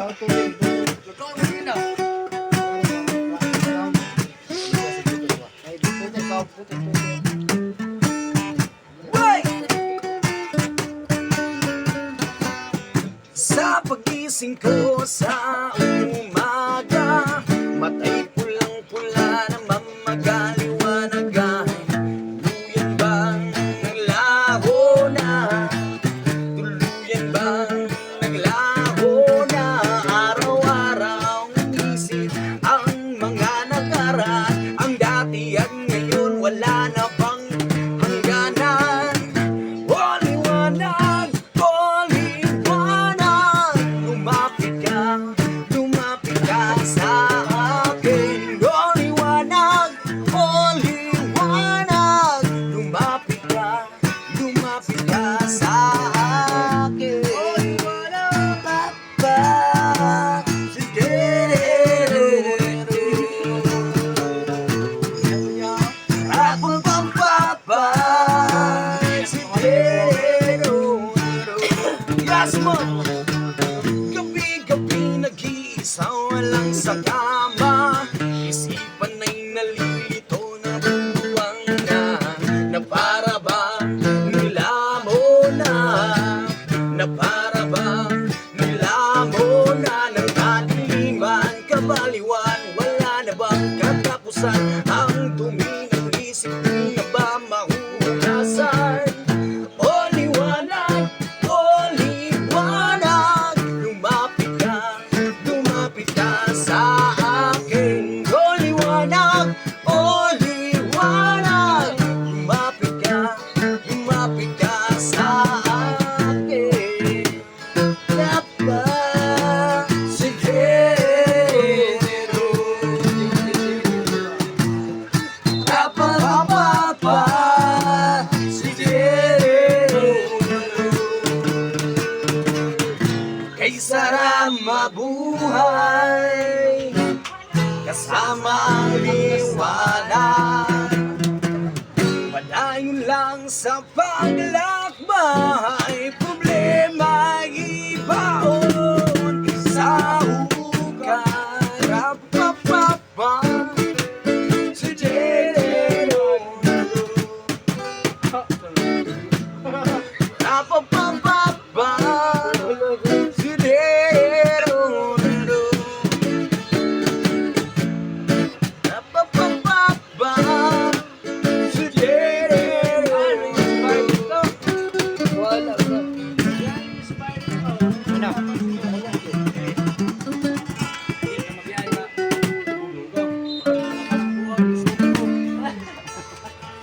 Sa pagising ko sa umaga, matay pulang-pula na mamagaliwanagan. Tuluyan bang naglaho na? Tuluyan bang naglaho na? Araw-araw isip ang mga nakaraan. Ang dati at ngayon wala na bang hangganan? O liwanag, o liwanag, lumapit ka sa akin. O liwanag, o liwanag, lumapit ka sa akin. O liwanag, papa, sige. Rapang pampapa, sige. Yes, mo. Gabi-gabi nag-iisa, walang sakama. Isipan ay nalilito na buwang na para bang nilamo na, na para bang nilamo na ng kadiliman, kabaliwan, wala na bang katapusan? Ang dumi ng isip ko na ba mahuhugasan? O liwanag, lumapit ka sa akin. O liwanag, lumapit ka sa akin. Papa, sige. Papa, sige. Kay sarap mabuhay kasama ang liwanag. Padayon lang sa paglakbay.